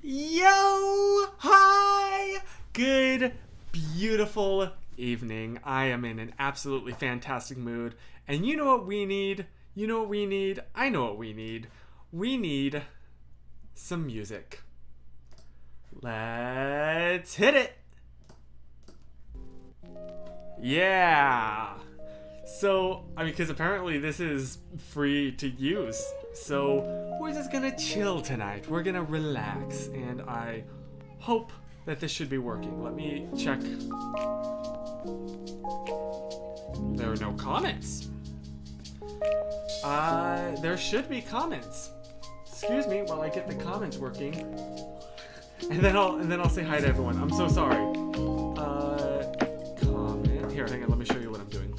Yo! Hi! Good, beautiful evening. I am in an absolutely fantastic mood. And you know what we need? You know what we need? I know what we need. We need some music. Let's hit it! Yeah! So, because apparently this is free to use. So, we're just gonna chill tonight. We're gonna relax. And I hope that this should be working. Let me check. There are no comments. There should be comments. Excuse me while I get the comments working. And then I'll say hi to everyone. I'm so sorry. Comment. Here, hang on, let me show you what I'm doing.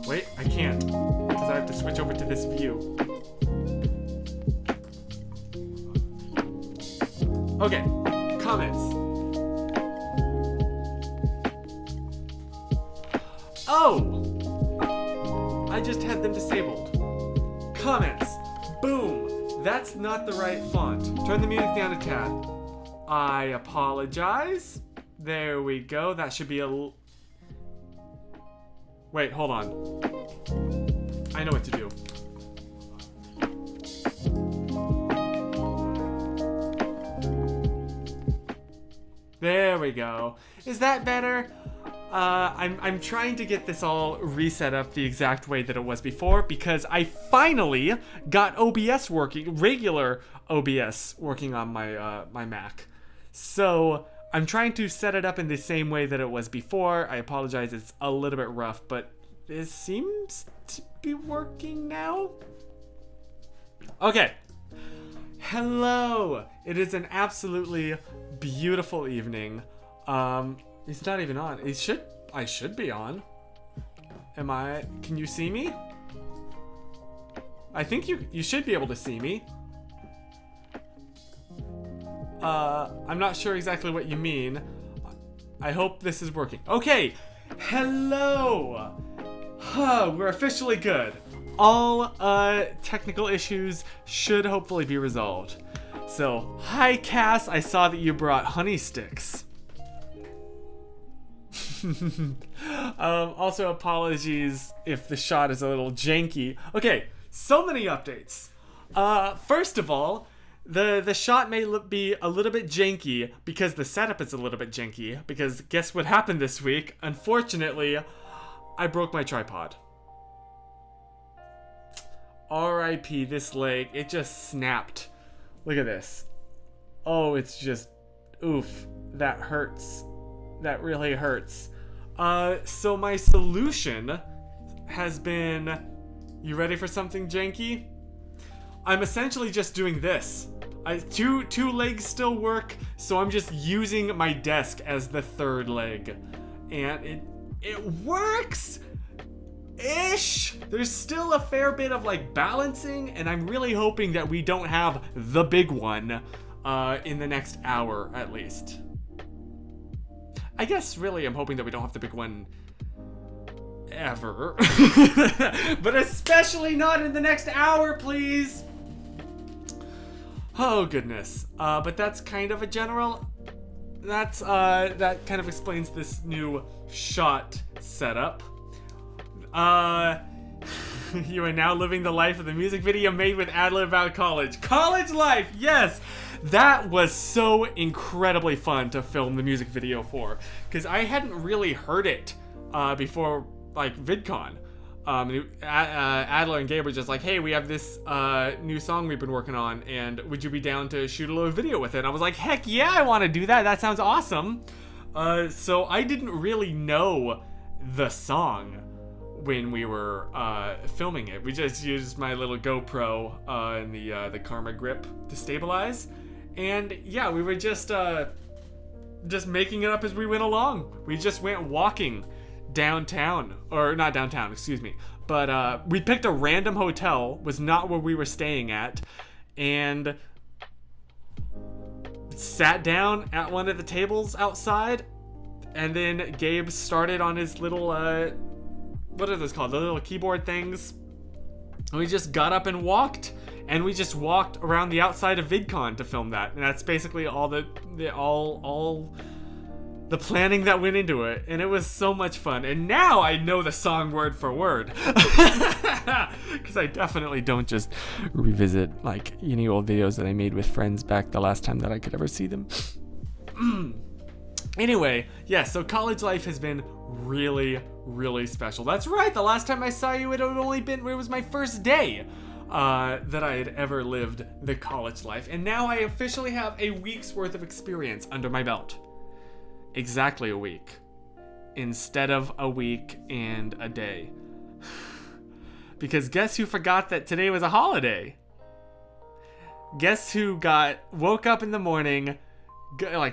Wait, I can't, because I have to switch over to this view. Okay, comments. Oh! I just had them disabled. Comments. Boom. That's not the right font. Turn the music down a tad. I apologize. There we go. That should be a... Wait, hold on. I know what to do. There we go. Is that better? I'm trying to get this all reset up the exact way that it was before because I finally got OBS working, regular OBS working on my my Mac. So I'm trying to set it up in the same way that it was before. I apologize, it's a little bit rough, but this seems to be working now. Okay. Hello. It is an absolutely beautiful evening. He's not even on. I should be on. Am I? Can you see me? I think you should be able to see me. I'm not sure exactly what you mean. I hope this is working. Okay. Hello. We're officially good. All technical issues should hopefully be resolved. So, hi Cass, I saw that you brought honey sticks. Also apologies if the shot is a little janky. Okay, so many updates. First of all, the shot may be a little bit janky because the setup is a little bit janky, because guess what happened this week? Unfortunately, I broke my tripod. RIP this leg, it just snapped. Look at this. Oh, it's just, oof, that hurts. That really hurts. So my solution has been, you ready for something janky? I'm essentially just doing this. Two legs still work, so I'm just using my desk as the third leg. And it works! Ish! There's still a fair bit of like balancing, and I'm really hoping that we don't have the big one in the next hour at least. I guess really I'm hoping that we don't have the big one ever. But especially not in the next hour, please! Oh goodness. But that's kind of a general... that kind of explains this new shot setup. You are now living the life of the music video made with Adler about college. College life, yes! That was so incredibly fun to film the music video for, because I hadn't really heard it before, like, VidCon. Adler and Gabe were just like, hey, we have this new song we've been working on, and would you be down to shoot a little video with it? And I was like, heck yeah, I want to do that. That sounds awesome. So I didn't really know the song when we were filming it. We just used my little GoPro and the Karma grip to stabilize. And yeah, we were just making it up as we went along. We just went walking downtown, or not downtown, excuse me. But we picked a random hotel, was not where we were staying at, and sat down at one of the tables outside. And then Gabe started on his little, what are those called? The little keyboard things. And we just got up and walked. and we just walked around the outside of VidCon to film that, and that's basically all the planning that went into it, and it was so much fun. And now I know the song word for word, because I definitely don't just revisit like any old videos that I made with friends back the last time that I could ever see them. Anyway, yeah, so college life has been really, really special. That's right, the last time I saw you, it was my first day that I had ever lived the college life, and now I officially have a week's worth of experience under my belt. Exactly a week, instead of a week and a day. Because guess who forgot that today was a holiday? Guess who woke up in the morning,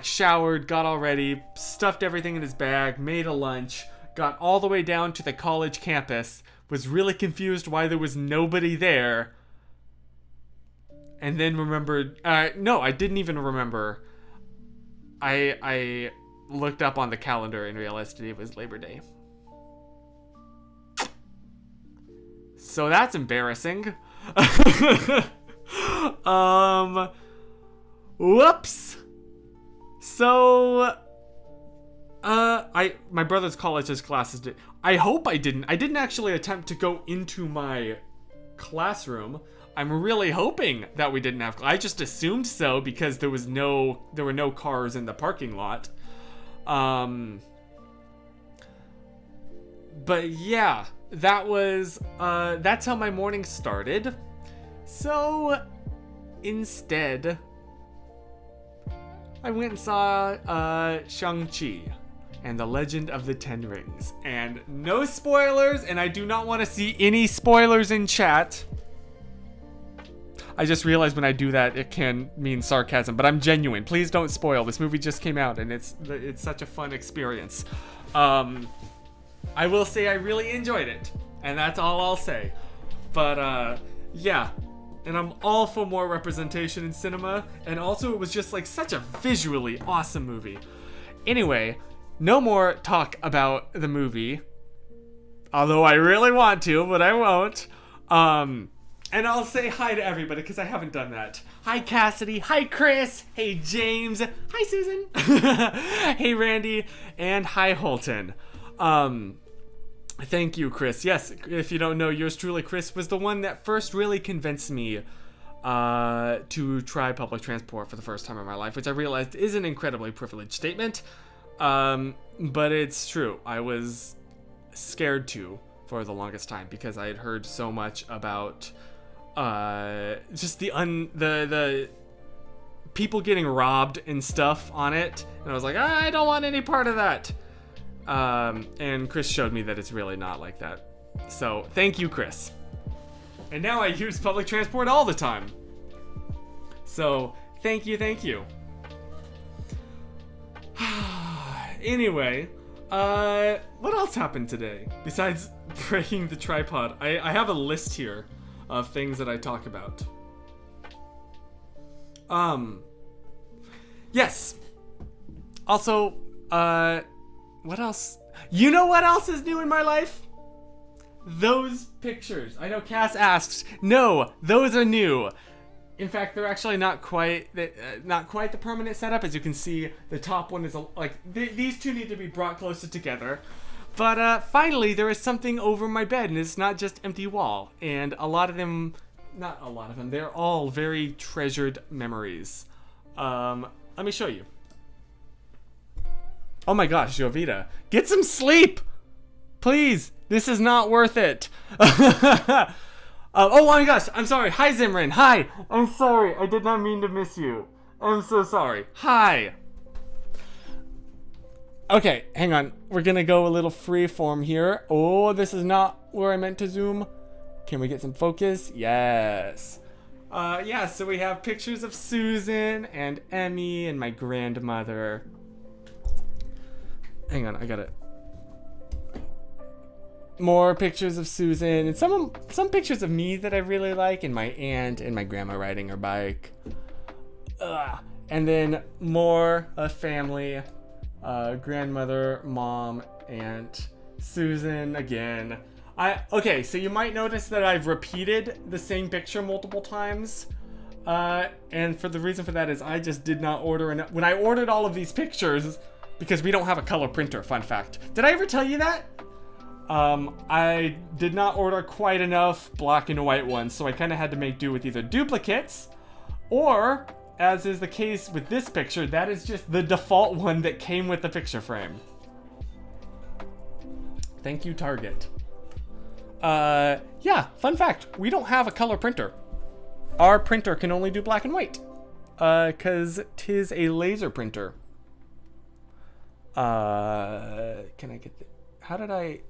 showered, got all ready, stuffed everything in his bag, made a lunch, got all the way down to the college campus, was really confused why there was nobody there, and then remembered, no, I didn't even remember. I looked up on the calendar and realized today was Labor Day. So that's embarrassing. Whoops. So, my brother's college's classes I hope I didn't actually attempt to go into my classroom. I'm really hoping that we didn't have, I just assumed so because there were no cars in the parking lot. But yeah, that's how my morning started. So instead, I went and saw Shang-Chi and the Legend of the Ten Rings. And no spoilers, and I do not want to see any spoilers in chat. I just realized when I do that, it can mean sarcasm, but I'm genuine. Please don't spoil. This movie just came out, and it's such a fun experience. I will say I really enjoyed it, and that's all I'll say. But, yeah. And I'm all for more representation in cinema, and also it was just like such a visually awesome movie. Anyway, no more talk about the movie, although I really want to, but I won't. And I'll say hi to everybody because I haven't done that. Hi Cassidy, hi Chris, hey James, hi Susan, hey Randy, and hi Holton. Thank you, Chris. Yes, if you don't know, yours truly, Chris, was the one that first really convinced me to try public transport for the first time in my life, which I realized is an incredibly privileged statement, but it's true. I was scared to for the longest time because I had heard so much about just the people getting robbed and stuff on it, and I was like, I don't want any part of that. And Chris showed me that it's really not like that. So thank you, Chris. And now I use public transport all the time. So thank you. Anyway, what else happened today besides breaking the tripod? I have a list here of things that I talk about. Yes. Also, what else? You know what else is new in my life? Those pictures. I know Cass asks. No, those are new. In fact, they're actually not quite the permanent setup. As you can see, the top one is these two need to be brought closer together. But finally, there is something over my bed, and it's not just empty wall. And they're all very treasured memories. Let me show you. Oh my gosh, Jovita, get some sleep! Please, this is not worth it. Oh my gosh, I'm sorry. Hi, Zimran. Hi. I'm sorry. I did not mean to miss you. I'm so sorry. Hi. Okay, hang on. We're gonna go a little freeform here. Oh, this is not where I meant to zoom. Can we get some focus? Yes. Yeah, so we have pictures of Susan and Emmy and my grandmother. Hang on, I got it. More pictures of Susan and some pictures of me that I really like, and my aunt and my grandma riding her bike. And then more family, grandmother, mom, aunt, Susan again. Okay, so you might notice that I've repeated the same picture multiple times. And for the reason for that is I just did not order enough. When I ordered all of these pictures, because we don't have a color printer, fun fact. Did I ever tell you that? I did not order quite enough black and white ones, so I kind of had to make do with either duplicates, or, as is the case with this picture, that is just the default one that came with the picture frame. Thank you, Target. Yeah, fun fact, we don't have a color printer. Our printer can only do black and white, cause 'tis a laser printer. Can I get the, how did I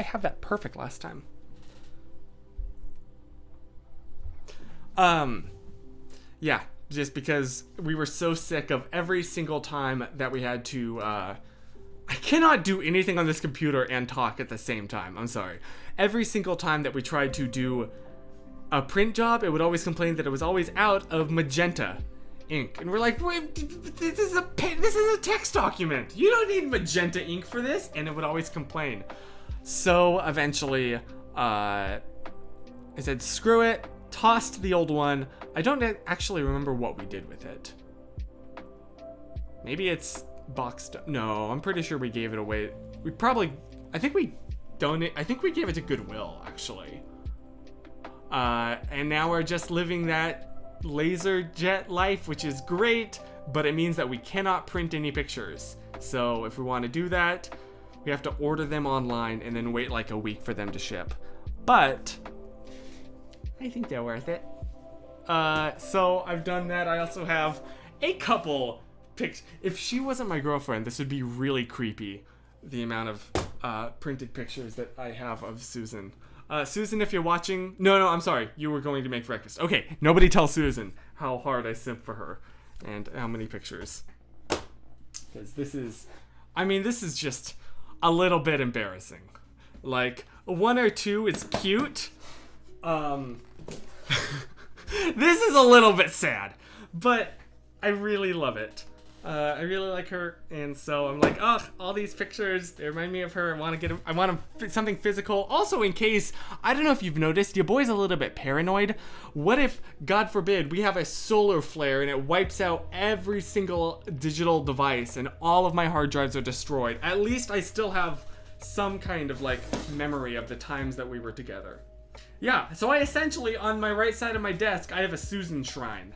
have that perfect last time? Yeah, just because we were so sick of every single time that we had to, I cannot do anything on this computer and talk at the same time. I'm sorry. Every single time that we tried to do a print job, it would always complain that it was always out of magenta ink. And we're like, wait, this is a text document. You don't need magenta ink for this. And it would always complain. So eventually, I said, screw it, tossed the old one. I don't actually remember what we did with it. Maybe it's boxed up. No, I'm pretty sure we gave it away. I think we gave it to Goodwill, actually. And now we're just living that laser jet life, which is great, but it means that we cannot print any pictures. So if we want to do that, we have to order them online and then wait like a week for them to ship. But I think they're worth it. So I've done that. I also have a couple pics. If she wasn't my girlfriend, this would be really creepy. The amount of printed pictures that I have of Susan. Susan, if you're watching, no, I'm sorry. You were going to make breakfast. Okay, nobody tell Susan how hard I simp for her and how many pictures. Because this is just a little bit embarrassing. Like, one or two is cute. This is a little bit sad, but I really love it. I really like her, and so I'm like, oh, all these pictures, they remind me of her. I want something physical. Also, in case, I don't know if you've noticed, your boy's a little bit paranoid. What if, God forbid, we have a solar flare and it wipes out every single digital device and all of my hard drives are destroyed? At least I still have some kind of, like, memory of the times that we were together. Yeah, so I essentially, on my right side of my desk, I have a Susan shrine.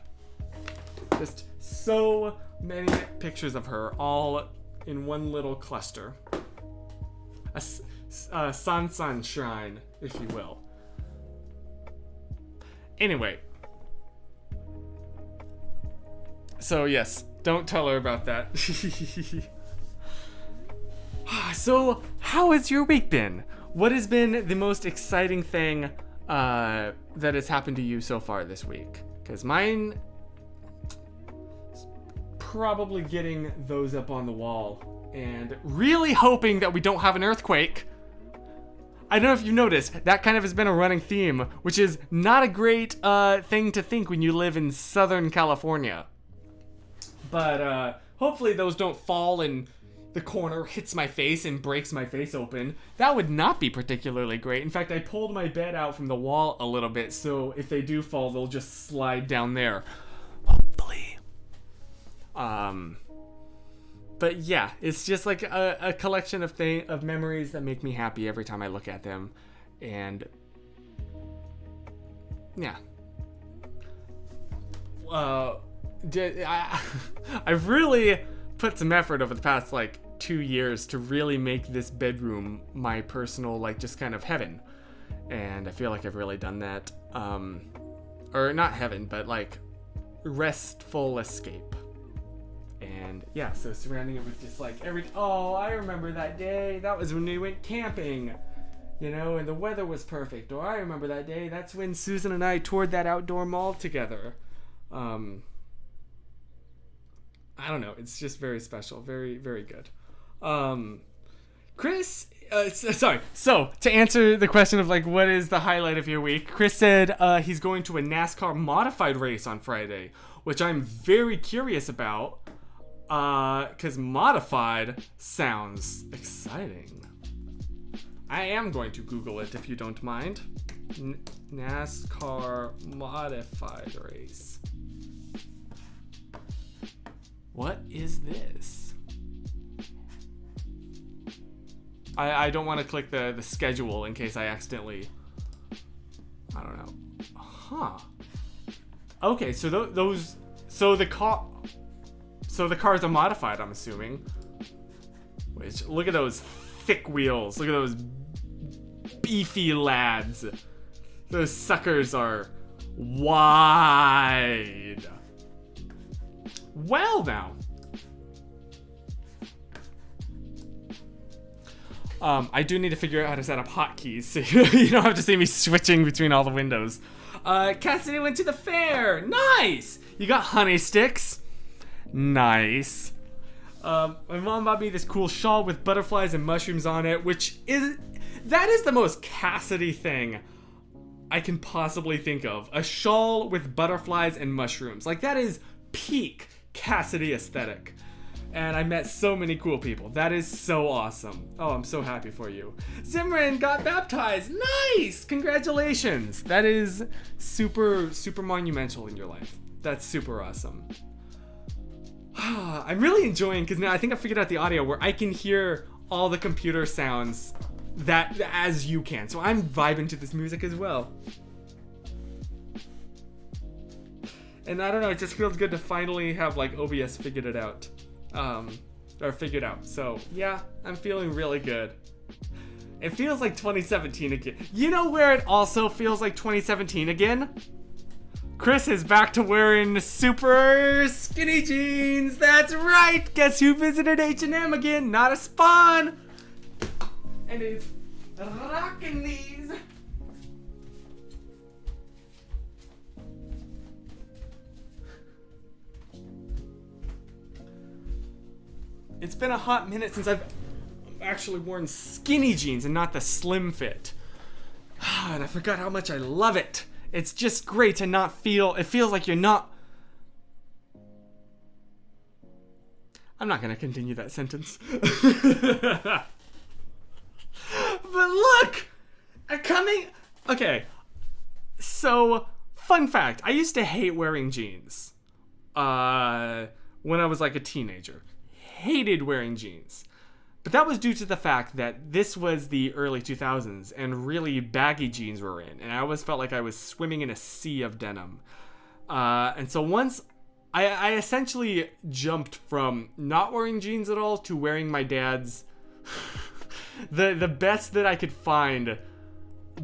Just so many pictures of her, all in one little cluster. A Sansan shrine, if you will. Anyway. So yes, don't tell her about that. So, how has your week been? What has been the most exciting thing that has happened to you so far this week? Because mine... probably getting those up on the wall and really hoping that we don't have an earthquake. I don't know if you noticed, that kind of has been a running theme, which is not a great thing to think when you live in Southern California. But hopefully those don't fall and the corner hits my face and breaks my face open. That would not be particularly great. In fact, I pulled my bed out from the wall a little bit, so if they do fall, they'll just slide down there. Hopefully. But yeah, it's just like a collection of memories that make me happy every time I look at them. And yeah. I've really put some effort over the past like 2 years to really make this bedroom my personal, like, just kind of heaven. And I feel like I've really done that. Or not heaven, but like restful escape. And yeah, so surrounding it with just like I remember that day. That was when we went camping, you know, and the weather was perfect. Or I remember that day. That's when Susan and I toured that outdoor mall together. I don't know. It's just very special. Very, very good. Chris, sorry. So to answer the question of like, what is the highlight of your week? Chris said he's going to a NASCAR modified race on Friday, which I'm very curious about. Because modified sounds exciting. I am going to Google it if you don't mind. NASCAR modified race. What is this? I don't want to click the schedule in case I accidentally... I don't know. Huh. Okay, so those... So the cars are modified, I'm assuming. Which, look at those thick wheels. Look at those beefy lads. Those suckers are wide. Well, now. I do need to figure out how to set up hotkeys so you don't have to see me switching between all the windows. Cassidy went to the fair. Nice! You got honey sticks. Nice. My mom bought me this cool shawl with butterflies and mushrooms on it, that is the most Cassidy thing I can possibly think of. A shawl with butterflies and mushrooms. Like, that is peak Cassidy aesthetic. And I met so many cool people. That is so awesome. Oh, I'm so happy for you. Zimran got baptized. Nice! Congratulations. That is super, super monumental in your life. That's super awesome. I'm really enjoying, because now I think I figured out the audio where I can hear all the computer sounds that as you can. So I'm vibing to this music as well. And I don't know, it just feels good to finally have like OBS figured it out. Or figured out. So yeah, I'm feeling really good. It feels like 2017 again. You know where it also feels like 2017 again? Chris is back to wearing super skinny jeans. That's right. Guess who visited H&M again? Not a Spawn. And he's rocking these. It's been a hot minute since I've actually worn skinny jeans and not the slim fit. And I forgot how much I love it. It's just great to not feel, it feels like you're not... I'm not gonna continue that sentence. But look! Okay, so, fun fact, I used to hate wearing jeans. When I was like a teenager. Hated wearing jeans. But that was due to the fact that this was the early 2000s and really baggy jeans were in. And I always felt like I was swimming in a sea of denim. And so once I essentially jumped from not wearing jeans at all to wearing my dad's... the best that I could find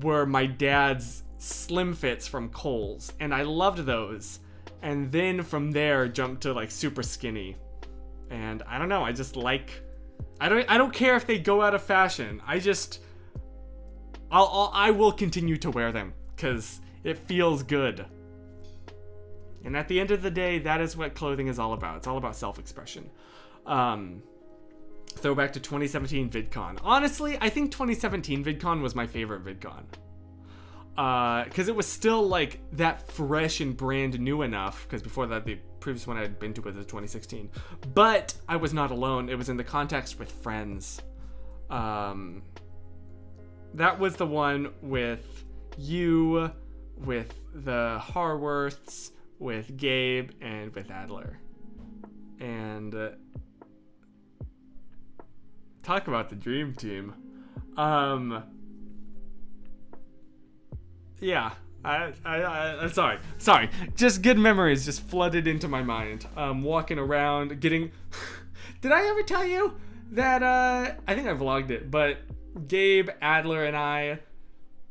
were my dad's slim fits from Kohl's. And I loved those. And then from there jumped to like super skinny. And I don't know, I just like... I don't care if they go out of fashion. I will continue to wear them because it feels good. And at the end of the day, that is what clothing is all about. It's all about self-expression. Throwback to 2017 VidCon. Honestly, I think 2017 VidCon was my favorite VidCon. Because it was still like that fresh and brand new enough, because before that the previous one I had been to was 2016, but I was not alone. It was in the context with friends. That was the one with you, with the Harworths, with Gabe, and with Adler. And talk about the dream team. Yeah, I'm sorry. Just good memories just flooded into my mind. Walking around, getting... Did I ever tell you that, I think I vlogged it, but Gabe, Adler, and I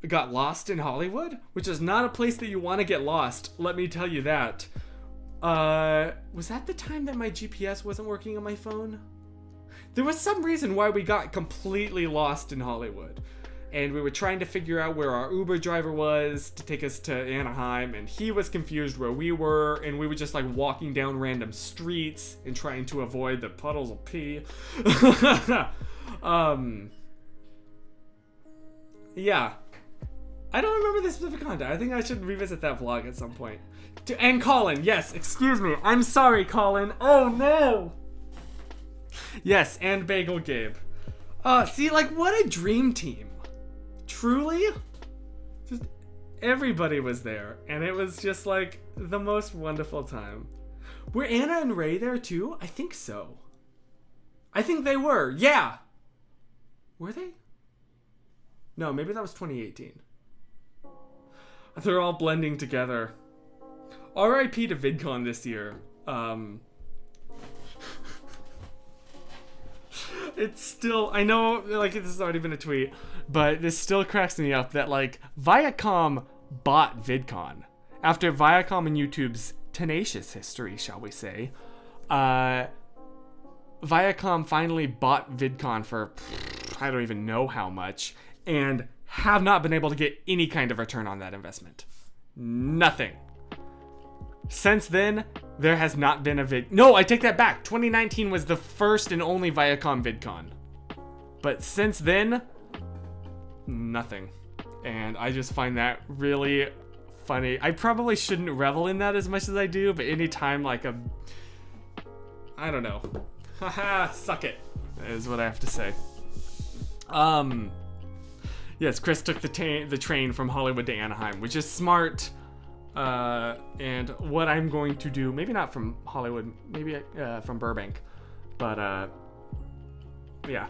got lost in Hollywood, which is not a place that you want to get lost, let me tell you that. Was that the time that my GPS wasn't working on my phone? There was some reason why we got completely lost in Hollywood. And we were trying to figure out where our Uber driver was to take us to Anaheim, and he was confused where we were, and we were just like walking down random streets and trying to avoid the puddles of pee. Yeah. I don't remember the specific content. I think I should revisit that vlog at some point. And Colin, yes, excuse me. I'm sorry, Colin. Oh no! Yes, and Bagel Gabe. See, like, what a dream team. truly, just everybody was there, and it was just like the most wonderful time. Were Anna and Ray there too? I think so. I think they were. Yeah. Were they? No, maybe that was 2018. They're all blending together. R.I.P. to VidCon this year. It's still, I know, like, this has already been a tweet, but this still cracks me up that, like, Viacom bought VidCon. After Viacom and YouTube's tenacious history, shall we say, Viacom finally bought VidCon for, I don't even know how much, and have not been able to get any kind of return on that investment. Nothing. Since then, there has not been a No, I take that back. 2019 was the first and only Viacom VidCon. But since then, nothing. And I just find that really funny. I probably shouldn't revel in that as much as I do, but anytime like I don't know. Haha, suck it, is what I have to say. Yes, Chris took the train from Hollywood to Anaheim, which is smart. And what I'm going to do, maybe not from Hollywood, maybe from Burbank, but yeah.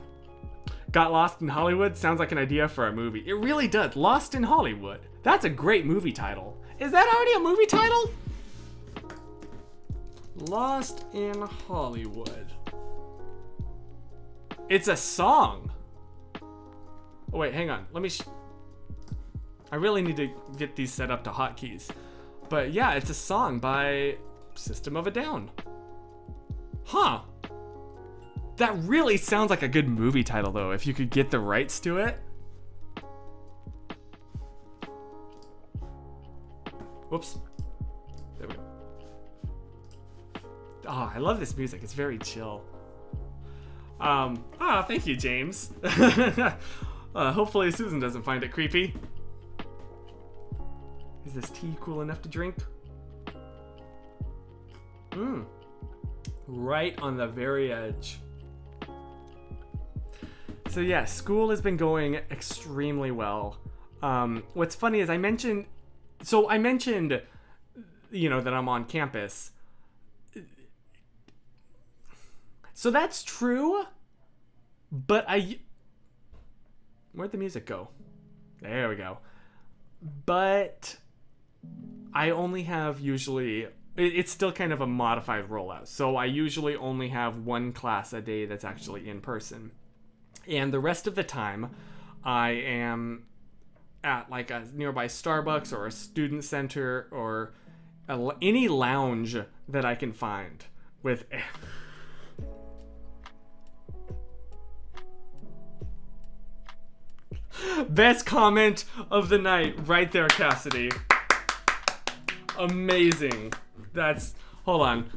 Got Lost in Hollywood sounds like an idea for a movie. It really does. Lost in Hollywood. That's a great movie title. Is that already a movie title? Lost in Hollywood. It's a song. Oh wait, hang on. Let me I really need to get these set up to hotkeys. But yeah, it's a song by System of a Down. Huh. That really sounds like a good movie title though, if you could get the rights to it. Whoops. There we go. Oh, I love this music. It's very chill. Thank you, James. Hopefully Susan doesn't find it creepy. Is this tea cool enough to drink? Right on the very edge. So yeah, school has been going extremely well. What's funny is I mentioned, you know, that I'm on campus. So that's true, but where'd the music go? There we go. But I only have usually, it's still kind of a modified rollout. So I usually only have one class a day that's actually in person. And the rest of the time, I am at like a nearby Starbucks or a student center or any lounge that I can find with... Best comment of the night right there, Cassidy. Amazing. That's... Hold on.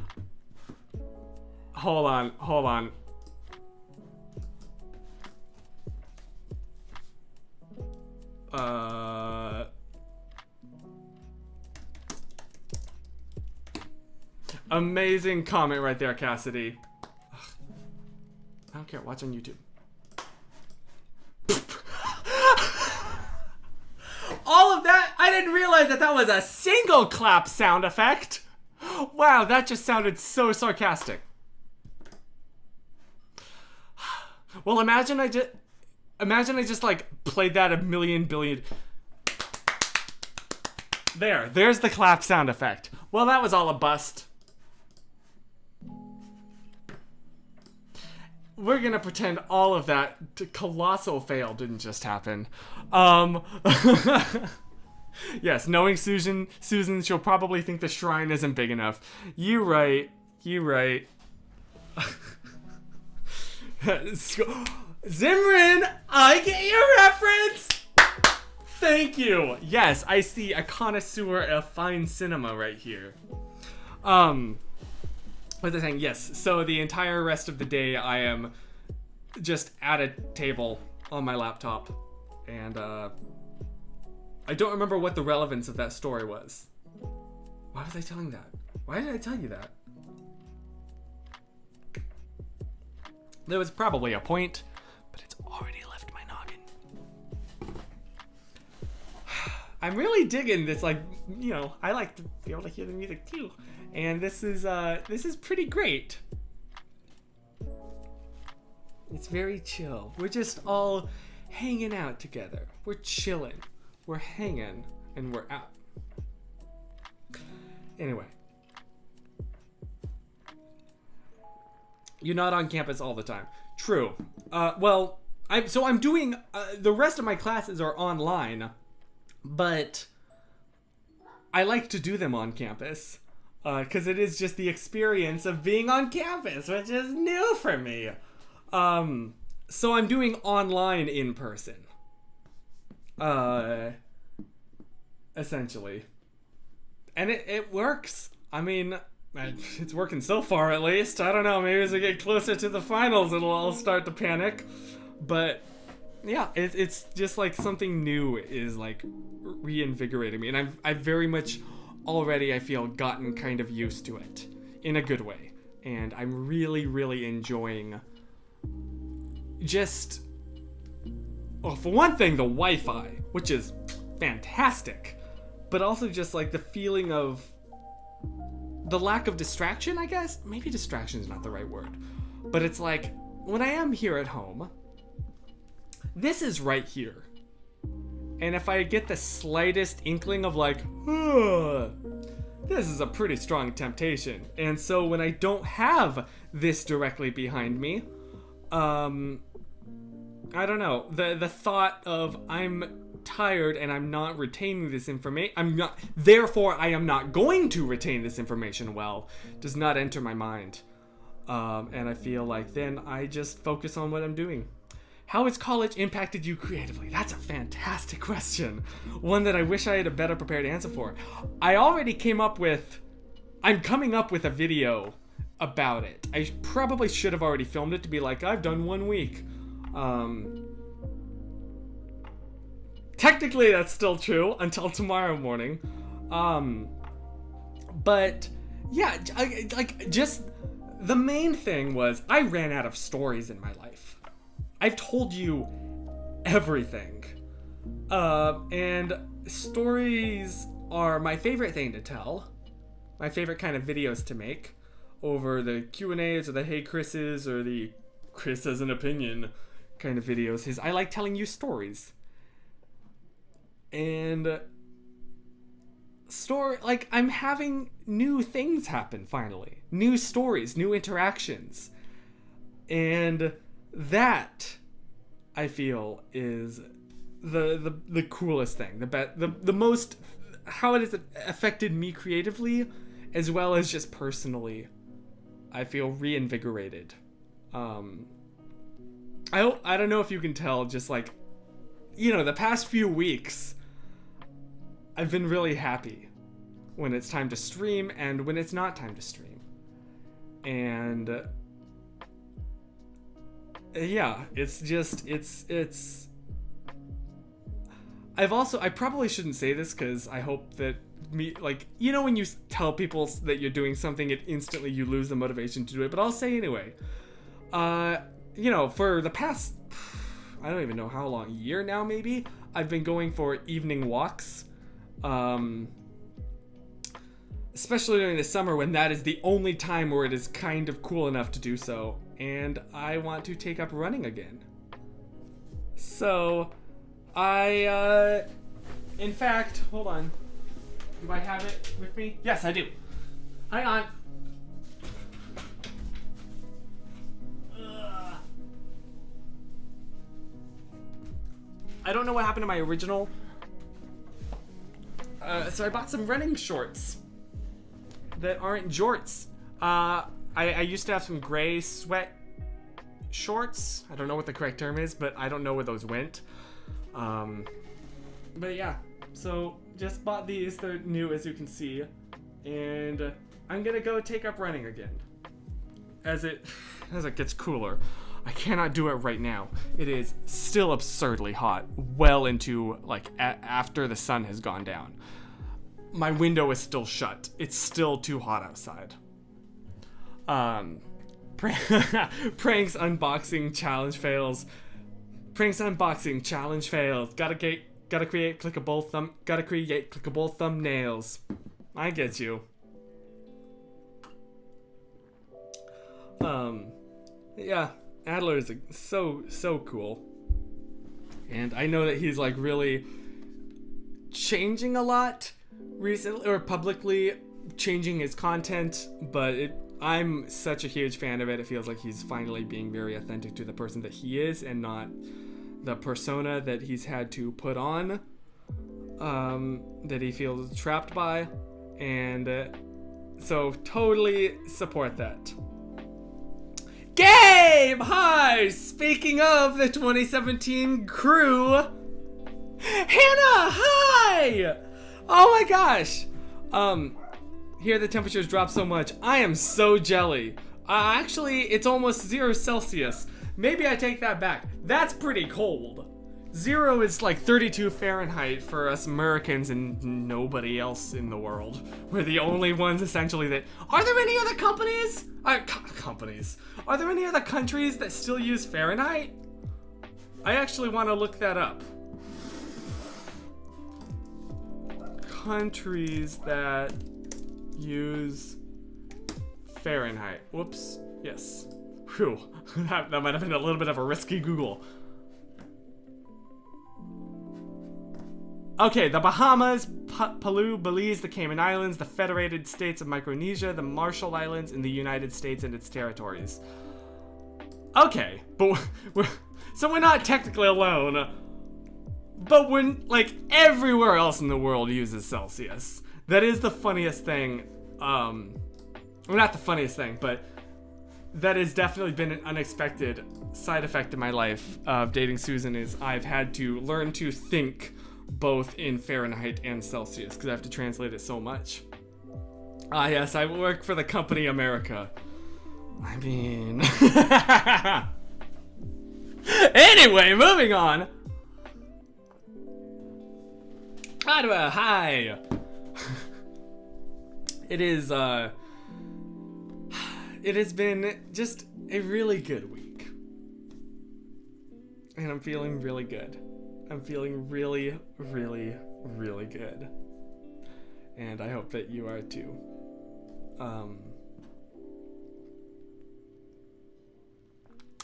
Amazing comment right there, Cassidy. Ugh. I don't care. Watch on YouTube. All of that? I didn't realize that was a single clap sound effect. Wow, that just sounded so sarcastic. Well, imagine I just like played that a million billion. There's the clap sound effect. Well, that was all a bust. We're gonna pretend all of that colossal fail didn't just happen. Yes, knowing Susan, she'll probably think the shrine isn't big enough. You right. Zimrin, I get your reference! Thank you! Yes, I see a connoisseur of fine cinema right here. What was I saying? Yes, so the entire rest of the day I am just at a table on my laptop. And, I don't remember what the relevance of that story was. Why was I telling that? Why did I tell you that? There was probably a point, but it's already left my noggin. I'm really digging this. Like, you know, I like to be able to hear the music too, and this is pretty great. It's very chill. We're just all hanging out together. We're chilling. We're hanging, and we're out. Anyway. You're not on campus all the time. True. Well, I'm doing, the rest of my classes are online, but I like to do them on campus, because it is just the experience of being on campus, which is new for me. So I'm doing online in person. Essentially. And it works. I mean, it's working so far at least. I don't know, maybe as we get closer to the finals it'll all start to panic. But yeah, it's just like something new is like reinvigorating me. And I've very much already, I feel, gotten kind of used to it in a good way. And I'm really, really enjoying just, well, for one thing, the Wi-Fi, which is fantastic. But also just like the feeling of the lack of distraction, I guess. Maybe distraction is not the right word. But it's like, when I am here at home, this is right here. And if I get the slightest inkling of like, this is a pretty strong temptation. And so when I don't have this directly behind me, I don't know. The thought of I'm tired and I'm not retaining this information, therefore I am not going to retain this information well, does not enter my mind. And I feel like then I just focus on what I'm doing. How has college impacted you creatively? That's a fantastic question. One that I wish I had a better prepared answer for. I'm coming up with a video about it. I probably should have already filmed it to be like, I've done 1 week. Technically that's still true until tomorrow morning. But yeah, just the main thing was I ran out of stories in my life. I've told you everything. And stories are my favorite thing to tell. My favorite kind of videos to make over the Q&As or the Hey Chris's or the Chris has an opinion kind of videos is I like telling you stories. And I'm having new things happen finally. New stories, new interactions. And that, I feel, is the coolest thing. The most, how it has affected me creatively, as well as just personally. I feel reinvigorated. I don't know if you can tell, just like, you know, the past few weeks, I've been really happy when it's time to stream and when it's not time to stream. And yeah, it's just, I probably shouldn't say this because I hope that like, you know, when you tell people that you're doing something, instantly you lose the motivation to do it, but I'll say anyway. You know, for the past, I don't even know how long, year now maybe, I've been going for evening walks. Especially during the summer when that is the only time where it is kind of cool enough to do so. And I want to take up running again. So, in fact, hold on. Do I have it with me? Yes, I do. Hang on. I don't know what happened to my original. So I bought some running shorts that aren't jorts. I used to have some gray sweat shorts. I don't know what the correct term is, but I don't know where those went. But yeah, so just bought these. They're new, as you can see. And I'm gonna go take up running again. As it gets cooler. I cannot do it right now. It is still absurdly hot, well into, like, after the sun has gone down. My window is still shut. It's still too hot outside. Pranks unboxing challenge fails. Pranks unboxing challenge fails. Gotta Gotta create clickable thumbnails. I get you. Yeah, Adler is so cool. And I know that he's like really changing a lot recently, or publicly changing his content, but I'm such a huge fan of it. It feels like he's finally being very authentic to the person that he is and not the persona that he's had to put on, that he feels trapped by. And so totally support that. Gabe! Hi! Speaking of the 2017 crew, Hannah! Hi! Oh my gosh! Here the temperatures drop so much. I am so jelly. Actually, it's almost 0 Celsius. Maybe I take that back. That's pretty cold. 0 is like 32 Fahrenheit for us Americans and nobody else in the world. We're the only ones essentially that... Are there any other companies? Are there any other countries that still use Fahrenheit? I actually want to look that up. Countries that use Fahrenheit. Whoops. Yes. Whew. That might have been a little bit of a risky Google. Okay, the Bahamas, Palau, Belize, the Cayman Islands, the Federated States of Micronesia, the Marshall Islands, and the United States and its territories. Okay, but we're not technically alone. But when, like, everywhere else in the world uses Celsius. That is the funniest thing. Well, not the funniest thing, but that has definitely been an unexpected side effect in my life of dating Susan, is I've had to learn to think both in Fahrenheit and Celsius because I have to translate it so much. Yes, I work for the company America. I mean... Anyway, moving on. Hi. It has been just a really good week. And I'm feeling really good. I'm feeling really, really, really good. And I hope that you are too.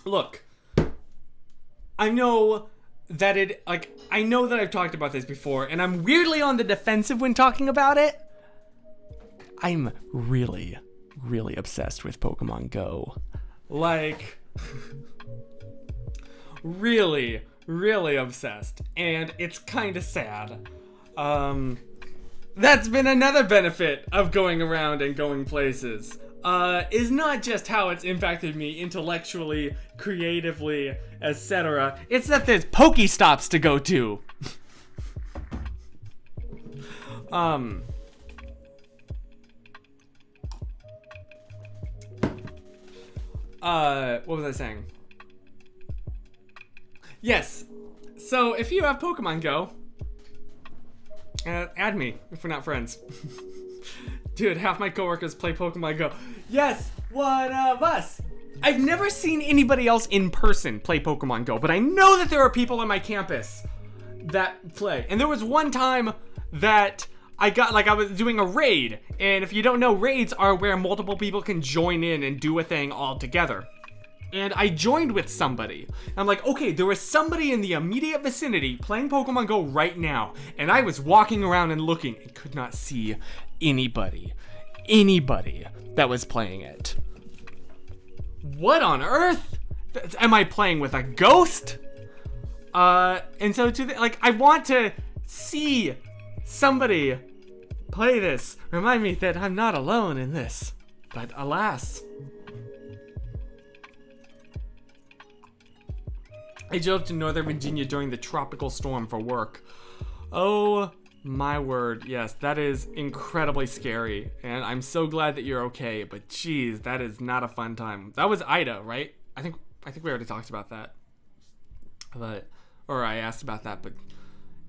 Look, I know that I know that I've talked about this before, and I'm weirdly on the defensive when talking about it. I'm really, really obsessed with Pokemon Go. Like, really, really obsessed. And it's kind of sad. That's been another benefit of going around and going places. Is not just how it's impacted me intellectually, creatively, etc. It's that there's Pokestops to go to. What was I saying? Yes. So if you have Pokemon Go, add me if we're not friends. Dude, half my coworkers play Pokemon Go. Yes, one of us. I've never seen anybody else in person play Pokemon Go, but I know that there are people on my campus that play. And there was one time that I was doing a raid, and if you don't know, raids are where multiple people can join in and do a thing all together. And I joined with somebody. I'm like, okay, there was somebody in the immediate vicinity playing Pokemon Go right now. And I was walking around and looking and could not see anybody that was playing it. What on earth? Am I playing with a ghost? And so I want to see somebody play this. Remind me that I'm not alone in this. But alas. I drove to Northern Virginia during the tropical storm for work. Oh my word, yes, that is incredibly scary, and I'm so glad that you're okay, but geez, that is not a fun time. That was Ida, right? I think we already talked about that. Or I asked about that, but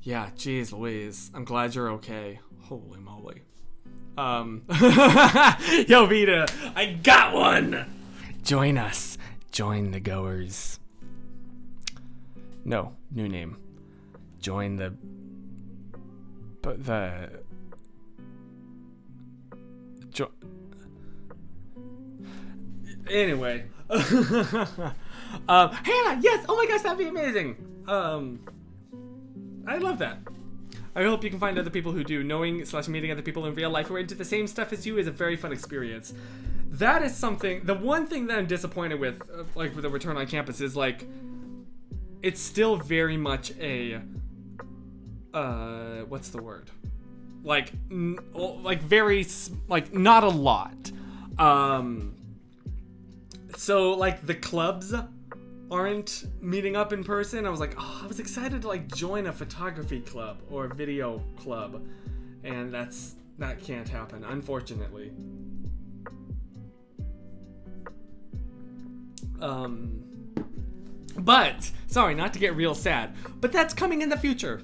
yeah, geez Louise, I'm glad you're okay. Holy moly. Yo Vita, I got one! Join us. Join the goers. No, new name. join anyway. Hannah, yes, oh my gosh, that'd be amazing. I love that. I hope you can find other people who do. Knowing/meeting other people in real life who are into the same stuff as you is a very fun experience. That is something, the one thing that I'm disappointed with, like with the Return on Campus, is like, it's still very much a, what's the word? Like very, like, not a lot. So, like, the clubs aren't meeting up in person. I was like, oh, I was excited to, like, join a photography club or a video club. And that can't happen, unfortunately. But, sorry, not to get real sad, but that's coming in the future.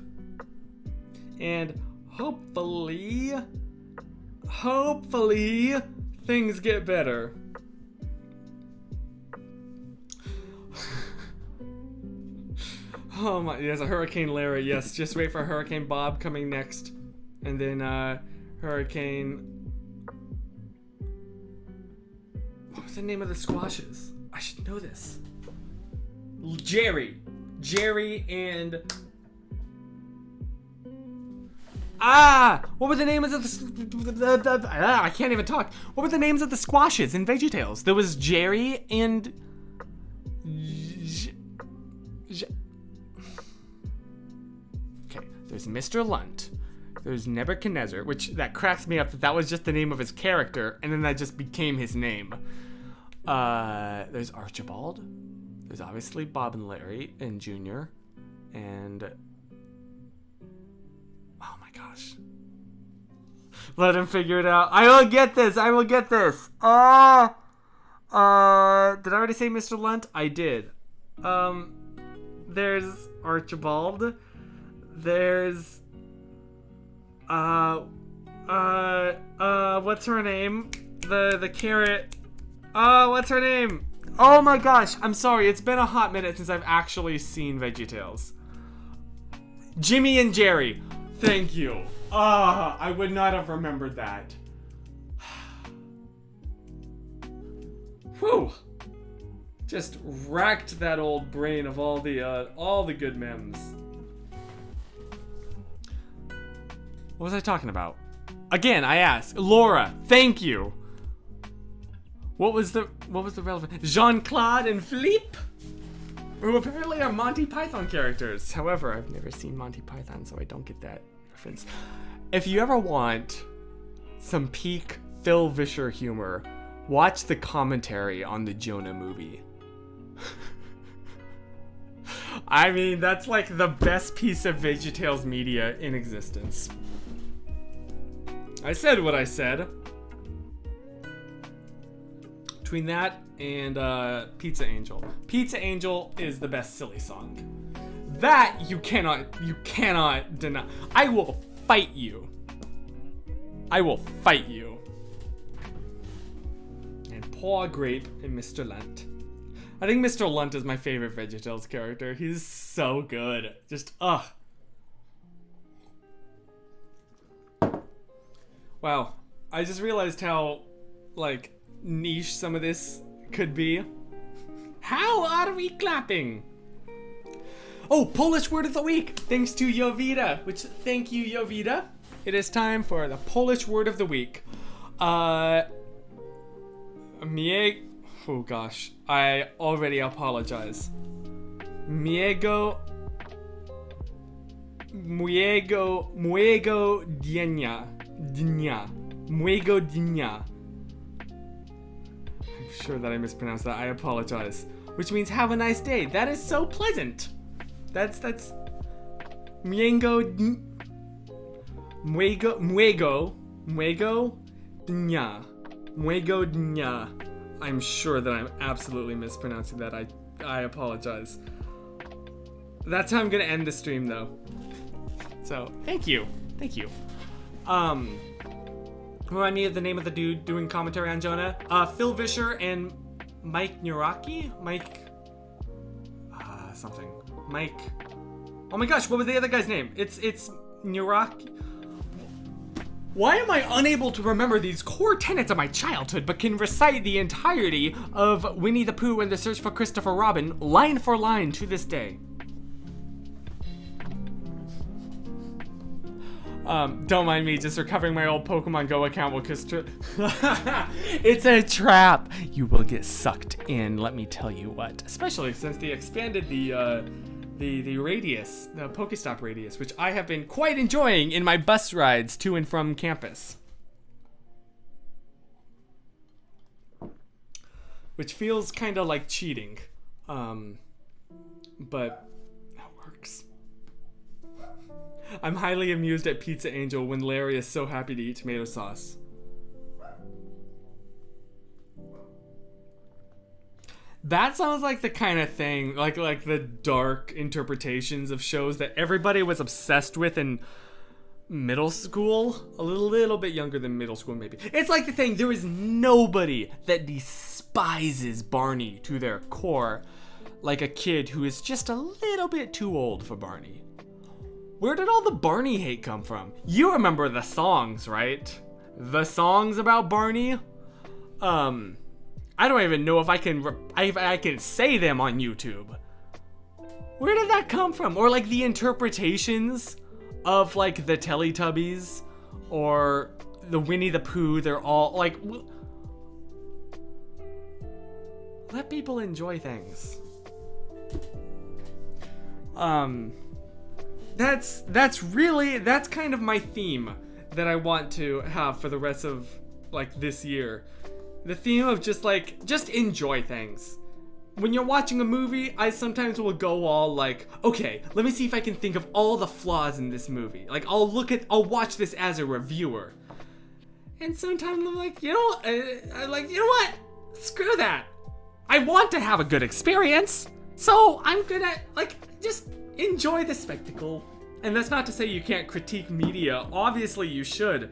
And hopefully, things get better. Oh my, there's a Hurricane Larry, yes, just wait for Hurricane Bob coming next. And then, Hurricane... What was the name of the squashes? I should know this. Jerry and... What were the names of the... I can't even talk. What were the names of the squashes in VeggieTales? There was Jerry and... Okay, there's Mr. Lunt. There's Nebuchadnezzar, which that cracks me up that was just the name of his character, and then that just became his name. There's Archibald. There's obviously Bob and Larry and Junior. And... oh my gosh. Let him figure it out. I will get this. Did I already say Mr. Lunt? I did. There's Archibald. There's... what's her name? The carrot. What's her name? Oh my gosh, I'm sorry. It's been a hot minute since I've actually seen VeggieTales. Jimmy and Jerry. Thank you. I would not have remembered that. Whew. Just racked that old brain of all the good memes. What was I talking about? Again, I asked. Laura, thank you. What was the relevant? Jean-Claude and Philippe, who apparently are Monty Python characters. However, I've never seen Monty Python, so I don't get that reference. If you ever want some peak Phil Vischer humor, watch the commentary on the Jonah movie. I mean, that's like the best piece of VeggieTales media in existence. I said what I said. Between that and Pizza Angel. Pizza Angel is the best silly song. That you cannot deny. I will fight you. And Paw Grape and Mr. Lunt. I think Mr. Lunt is my favorite VeggieTales character. He's so good. Just, Wow. I just realized how, like, niche some of this could be. How are we clapping? Oh, Polish word of the week. Thanks to Jovita, which, thank you, Jovita. It is time for the Polish word of the week. Oh gosh, I already apologize. Mojego dnia. I'm sure that I mispronounced that. I apologize. Which means have a nice day. That is so pleasant. That's Mojego dnia. I'm sure that I'm absolutely mispronouncing that. I apologize. That's how I'm gonna end the stream though. So thank you. Remind me of the name of the dude doing commentary on Jonah. Phil Vischer and Mike Nuraki? Mike Oh my gosh, what was the other guy's name? It's Nuraki. Why am I unable to remember these core tenets of my childhood, but can recite the entirety of Winnie the Pooh and the Search for Christopher Robin line for line to this day? Don't mind me just recovering my old Pokemon Go account because it's a trap. You will get sucked in, let me tell you what. Especially since they expanded the radius, the Pokestop radius, which I have been quite enjoying in my bus rides to and from campus. Which feels kind of like cheating, but that works. I'm highly amused at Pizza Angel when Larry is so happy to eat tomato sauce. That sounds like the kind of thing, like the dark interpretations of shows that everybody was obsessed with in middle school. A little bit younger than middle school, maybe. It's like the thing, there is nobody that despises Barney to their core like a kid who is just a little bit too old for Barney. Where did all the Barney hate come from? You remember the songs, right? The songs about Barney? I don't even know if I can say them on YouTube. Where did that come from? Or like the interpretations of like the Teletubbies or the Winnie the Pooh, they're all like, let people enjoy things. That's kind of my theme that I want to have for the rest of like this year. The theme of just enjoy things. When you're watching a movie, I sometimes will go all like, okay, let me see if I can think of all the flaws in this movie. Like I'll watch this as a reviewer. And sometimes I'm like, you know what? Screw that. I want to have a good experience. So I'm gonna just enjoy the spectacle. And that's not to say you can't critique media. Obviously you should.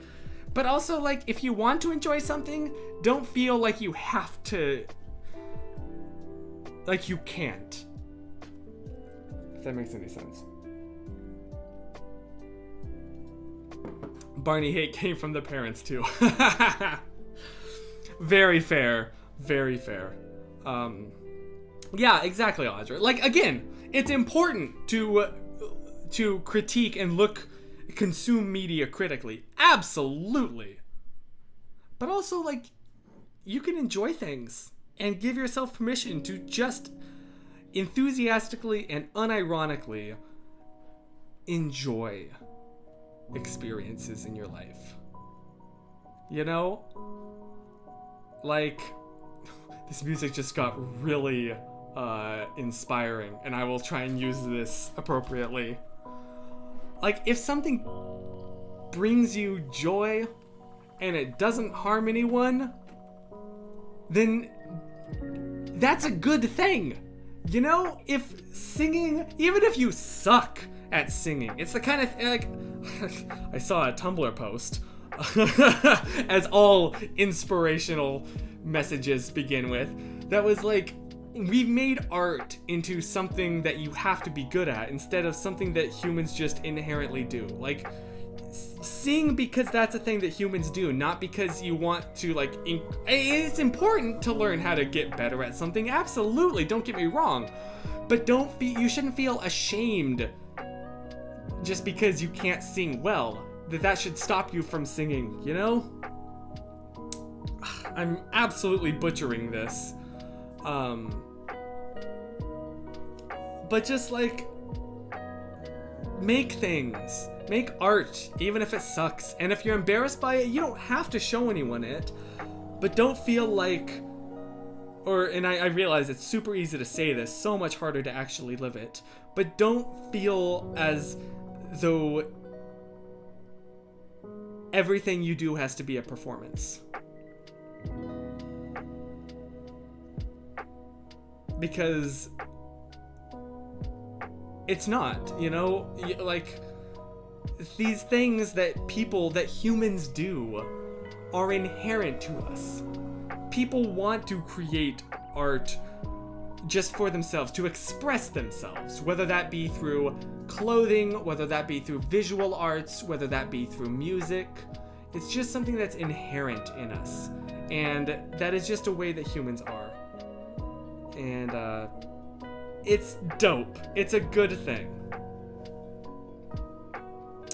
But also, like, if you want to enjoy something, don't feel like you have to. Like, you can't. If that makes any sense. Barney hate came from the parents, too. Very fair. Very fair. Yeah, exactly, Audra. Like, again, it's important to critique and consume media critically. Absolutely. But also, like, you can enjoy things and give yourself permission to just enthusiastically and unironically enjoy experiences in your life. You know? Like, this music just got really inspiring, and I will try and use this appropriately. Like, if something brings you joy and it doesn't harm anyone, then that's a good thing. You know, if singing, even if you suck at singing, it's the kind of, like, I saw a Tumblr post, as all inspirational messages begin with, that was like, we've made art into something that you have to be good at instead of something that humans just inherently do. Like, sing because that's a thing that humans do, not because you want to, like, it's important to learn how to get better at something, absolutely, don't get me wrong, but you shouldn't feel ashamed just because you can't sing well, that should stop you from singing, you know? I'm absolutely butchering this. But just, like, make things. Make art, even if it sucks. And if you're embarrassed by it, you don't have to show anyone it. But don't feel like... And I realize it's super easy to say this, so much harder to actually live it. But don't feel as though everything you do has to be a performance. Because it's not, you know? Like, these things that humans do are inherent to us. People want to create art just for themselves, to express themselves, whether that be through clothing, whether that be through visual arts, whether that be through music. It's just something that's inherent in us, and that is just a way that humans are. And it's dope. It's a good thing.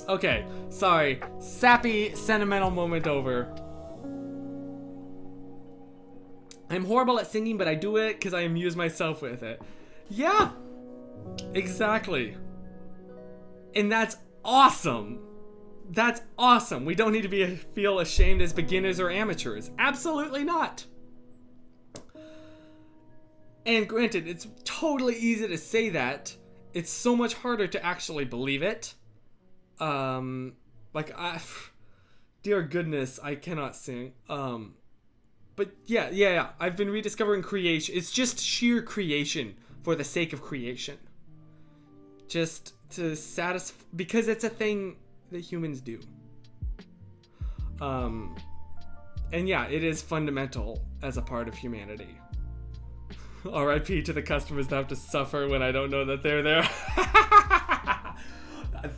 Okay, sorry. Sappy, sentimental moment over. I'm horrible at singing, but I do it because I amuse myself with it. Yeah, exactly. And that's awesome. That's awesome. We don't need to feel ashamed as beginners or amateurs. Absolutely not. And granted, it's totally easy to say that. It's so much harder to actually believe it. Dear goodness, I cannot sing. But yeah. I've been rediscovering creation. It's just sheer creation for the sake of creation. Just to satisfy, because it's a thing that humans do. And yeah, it is fundamental as a part of humanity. RIP to the customers that have to suffer when I don't know that they're there.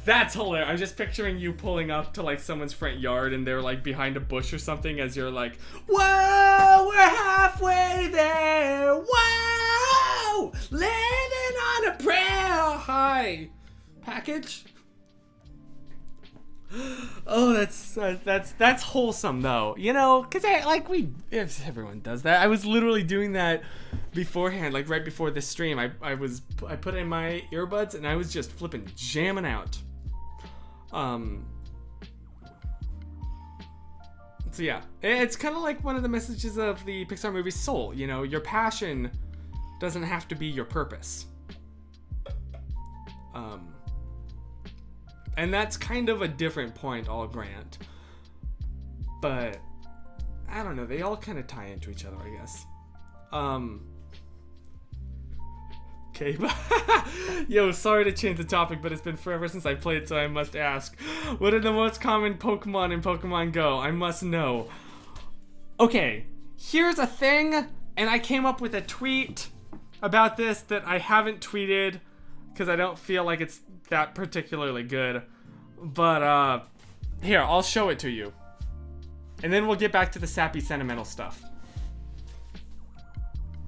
That's hilarious. I'm just picturing you pulling up to like someone's front yard and they're like behind a bush or something as you're like, whoa, we're halfway there. Whoa, living on a prayer. Hi, package. Oh, that's wholesome though, you know, because if everyone does that. I was literally doing that beforehand, like right before this stream. I put in my earbuds and I was just flipping jamming out. So yeah, it's kind of like one of the messages of the Pixar movie Soul. You know, your passion doesn't have to be your purpose. And that's kind of a different point, I'll grant. But I don't know, they all kind of tie into each other, I guess. Okay, yo, sorry to change the topic, but it's been forever since I played, so I must ask. What are the most common Pokemon in Pokemon Go? I must know. Okay, here's a thing, and I came up with a tweet about this that I haven't tweeted because I don't feel like it's that particularly good. But, here, I'll show it to you. And then we'll get back to the sappy, sentimental stuff.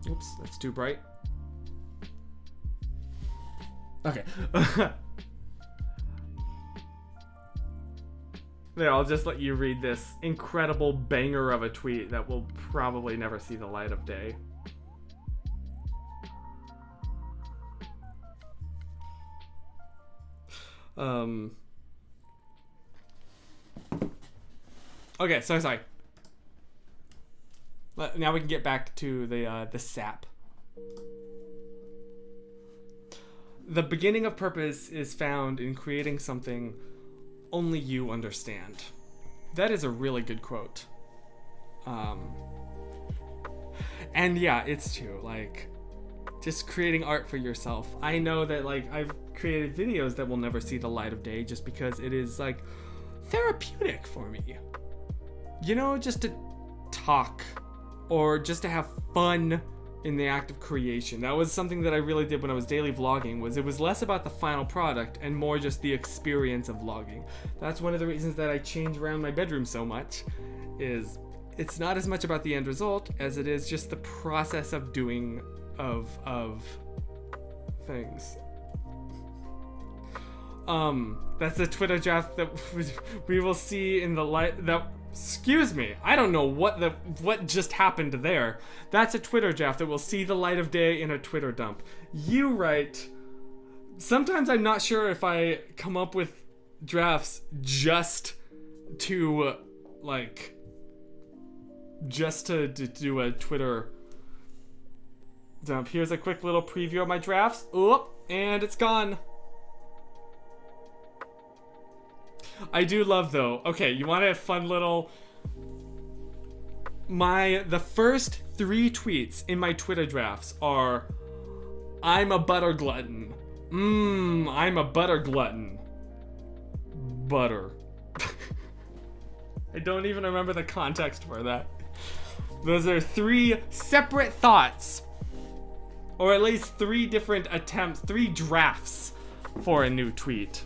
Oops, that's too bright. Okay. There, I'll just let you read this incredible banger of a tweet that will probably never see the light of day. Okay, sorry. Now we can get back to the sap. The beginning of purpose is found in creating something only you understand. That is a really good quote. And yeah, it's true. Like, just creating art for yourself. I know that like I've created videos that will never see the light of day just because it is like therapeutic for me. You know, just to talk or just to have fun in the act of creation. That was something that I really did when I was daily vlogging. It was less about the final product and more just the experience of vlogging. That's one of the reasons that I change around my bedroom so much, is it's not as much about the end result as it is just the process of doing of things. That's a Twitter draft that we will see in the light that. Excuse me, I don't know what just happened there. That's a Twitter draft that will see the light of day in a Twitter dump. You write. Sometimes I'm not sure if I come up with drafts just to do a Twitter dump. Here's a quick little preview of my drafts. Oop, and it's gone. I do love though. Okay, you want a fun little. The first 3 tweets in my Twitter drafts are, I'm a butter glutton. I'm a butter glutton. Butter. I don't even remember the context for that. Those are 3 separate thoughts Or at least 3 different attempts, 3 drafts for a new tweet.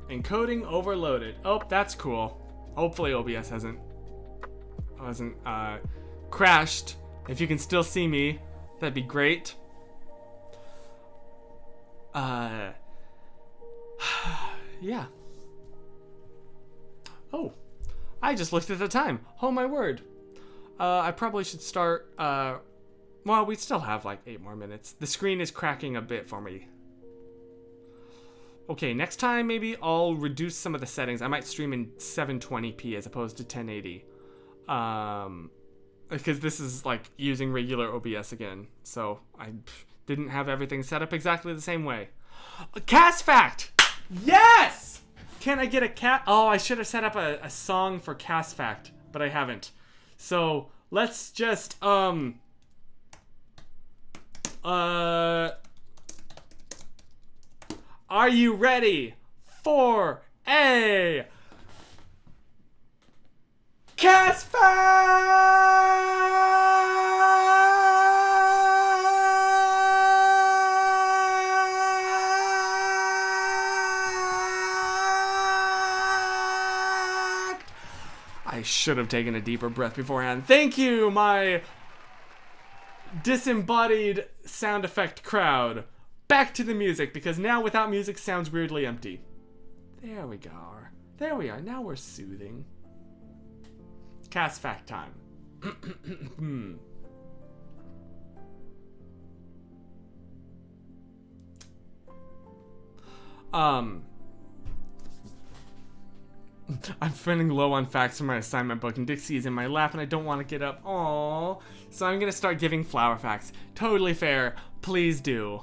Encoding overloaded. Oh, that's cool. Hopefully OBS hasn't crashed. If you can still see me, that'd be great. Yeah. Oh, I just looked at the time. Oh my word. I probably should start, well, we still have like 8 more minutes. The screen is cracking a bit for me. Okay, next time maybe I'll reduce some of the settings. I might stream in 720p as opposed to 1080. Because this is like using regular OBS again. So I didn't have everything set up exactly the same way. Cast Fact! Yes! Can I get a cat? Oh, I should have set up a song for Cast Fact, but I haven't. So let's just, are you ready for a Cast Fact? I should have taken a deeper breath beforehand. Thank you, my disembodied sound effect crowd. Back to the music, because now without music sounds weirdly empty. There we go. There we are. Now we're soothing. Cast Fact time. I'm feeling low on facts from my assignment book, and Dixie is in my lap, and I don't want to get up. Aww. So I'm gonna start giving flower facts. Totally fair. Please do.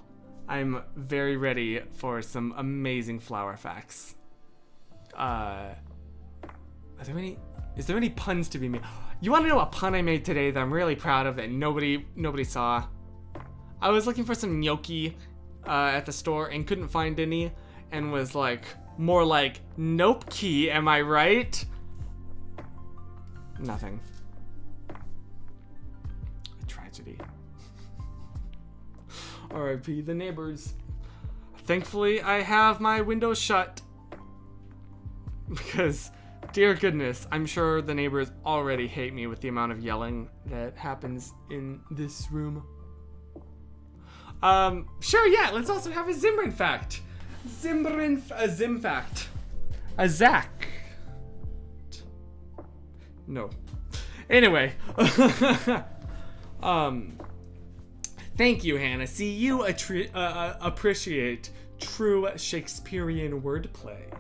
I'm very ready for some amazing flower facts. Is there any puns to be made? You want to know a pun I made today that I'm really proud of that nobody saw? I was looking for some gnocchi at the store and couldn't find any, and was like, more like, nope key, am I right? Nothing. A tragedy. R.I.P. the neighbors. Thankfully, I have my windows shut. Because, dear goodness, I'm sure the neighbors already hate me with the amount of yelling that happens in this room. Sure, yeah, let's also have a Zimrin fact. A Zim fact. A Zach. No. Anyway. Thank you, Hannah. See, you appreciate true Shakespearean wordplay.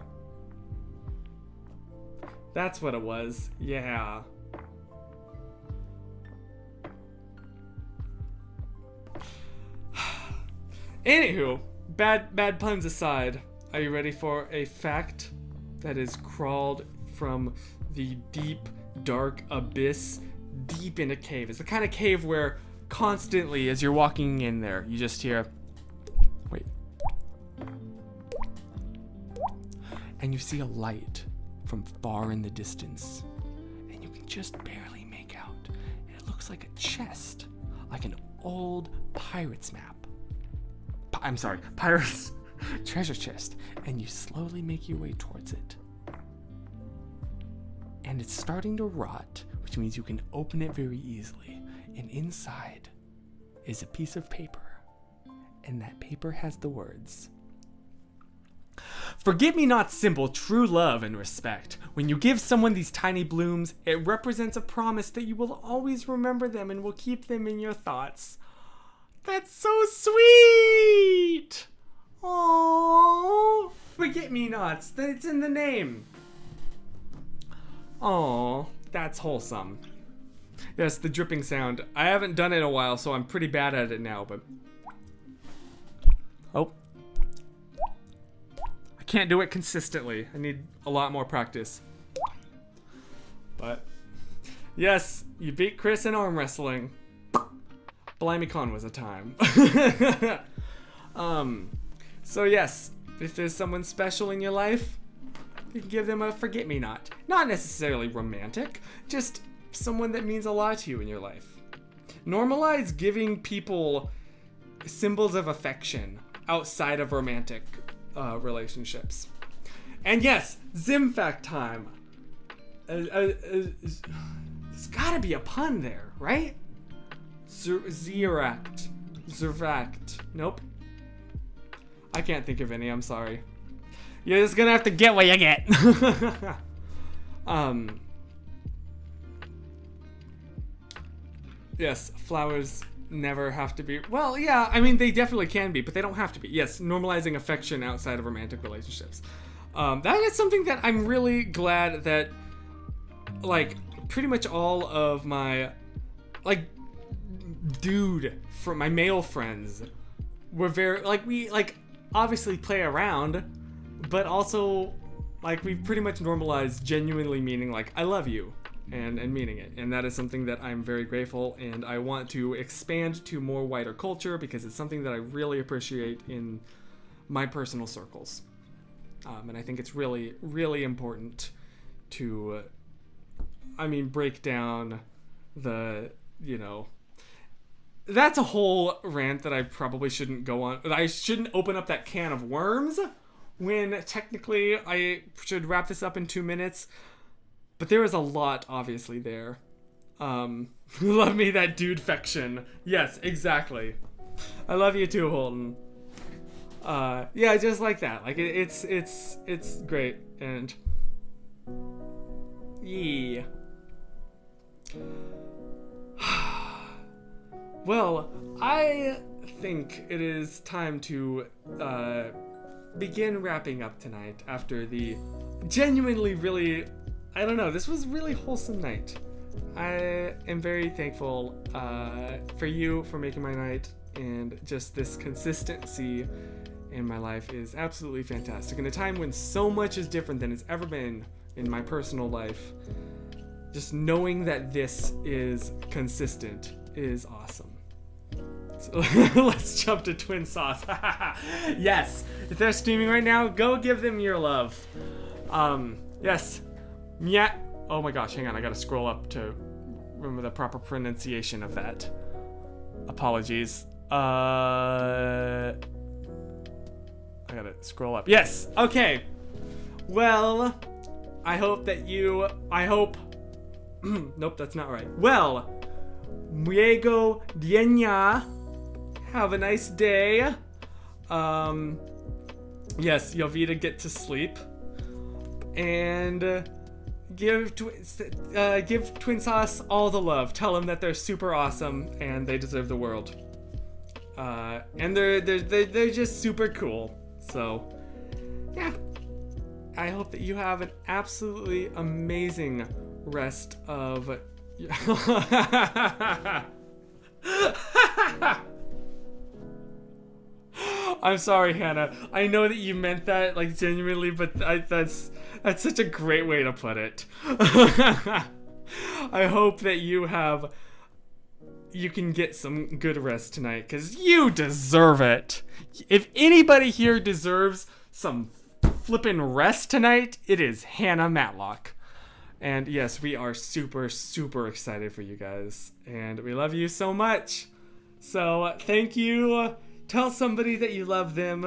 That's what it was. Yeah. Anywho, bad puns aside, are you ready for a fact that is crawled from the deep, dark abyss deep in a cave? It's the kind of cave where constantly, as you're walking in there, you just hear, wait, and you see a light from far in the distance, and you can just barely make out. It looks like a chest, like an old pirate's map. I'm sorry, pirate's treasure chest, and you slowly make your way towards it. And it's starting to rot, which means you can open it very easily. And inside is a piece of paper, and that paper has the words, "Forget-me-not symbol, true love and respect. When you give someone these tiny blooms, it represents a promise that you will always remember them and will keep them in your thoughts." That's so sweet! Aww, forget-me-nots, it's in the name. Aww, that's wholesome. Yes, the dripping sound. I haven't done it in a while, so I'm pretty bad at it now, but... Oh. I can't do it consistently. I need a lot more practice. But... yes, you beat Chris in arm wrestling. BlimeyCon was a time. So yes, if there's someone special in your life, you can give them a forget-me-not. Not necessarily romantic, just someone that means a lot to you in your life. Normalize giving people symbols of affection outside of romantic relationships. And yes, Zimfact time. There's gotta be a pun there, right? Ziract. Nope. I can't think of any, I'm sorry. You're just gonna have to get what you get. Yes, flowers never have to be. Well, yeah, I mean, they definitely can be, but they don't have to be. Yes, normalizing affection outside of romantic relationships. That is something that I'm really glad that, like, pretty much all of my, like, from my male friends were very, like, we, like, obviously play around, but also, like, we've pretty much normalized genuinely meaning, like, I love you. And meaning it. And that is something that I'm very grateful, and I want to expand to more wider culture because it's something that I really appreciate in my personal circles. And I think it's really, really important to, break down the, that's a whole rant that I probably shouldn't go on. I shouldn't open up that can of worms when technically I should wrap this up in 2 minutes. But there is a lot, obviously, there. Love me that dude-fection. Yes, exactly. I love you too, Holden. Yeah, just like that. Like, it's great. And... yeah. Well, I think it is time to, begin wrapping up tonight after the genuinely really... I don't know, this was a really wholesome night. I am very thankful for you for making my night, and just this consistency in my life is absolutely fantastic. In a time when so much is different than it's ever been in my personal life, just knowing that this is consistent is awesome. So let's jump to Twin Sauce. Yes, if they're streaming right now, go give them your love. Yes. Yeah. Oh my gosh, hang on. I gotta scroll up to remember the proper pronunciation of that. Apologies. I gotta scroll up. Yes. Okay. Well, I hope that you... Nope, that's not right. Well, Miego Dienya. Have a nice day. Yes, Yovita, get to sleep. And... Give Twin Sauce all the love. Tell them that they're super awesome and they deserve the world. And they're just super cool. So, yeah. I hope that you have an absolutely amazing rest of... I'm sorry, Hannah. I know that you meant that, like, genuinely, but that's such a great way to put it. I hope that you can get some good rest tonight, because you deserve it. If anybody here deserves some flippin' rest tonight, it is Hannah Matlock. And yes, we are super, super excited for you guys, and we love you so much. So, thank you. Tell somebody that you love them.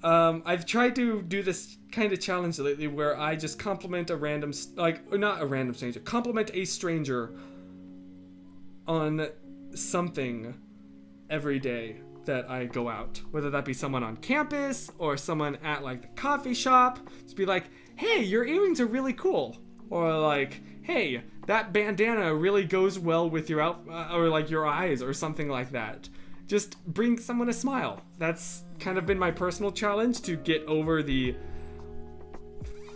I've tried to do this kind of challenge lately where I just compliment a random, not a random stranger, compliment a stranger on something every day that I go out. Whether that be someone on campus or someone at, like, the coffee shop. Just be like, hey, your earrings are really cool. Or like, hey, that bandana really goes well with your or like your eyes or something like that. Just bring someone a smile. That's kind of been my personal challenge to get over the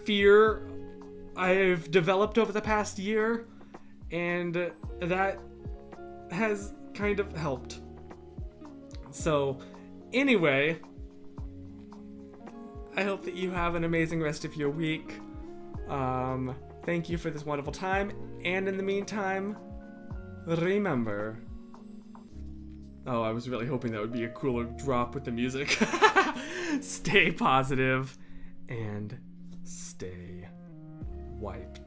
fear I've developed over the past year, and that has kind of helped. So, anyway, I hope that you have an amazing rest of your week. Thank you for this wonderful time, and in the meantime, remember... Oh, I was really hoping that would be a cooler drop with the music. Stay positive and stay wiped.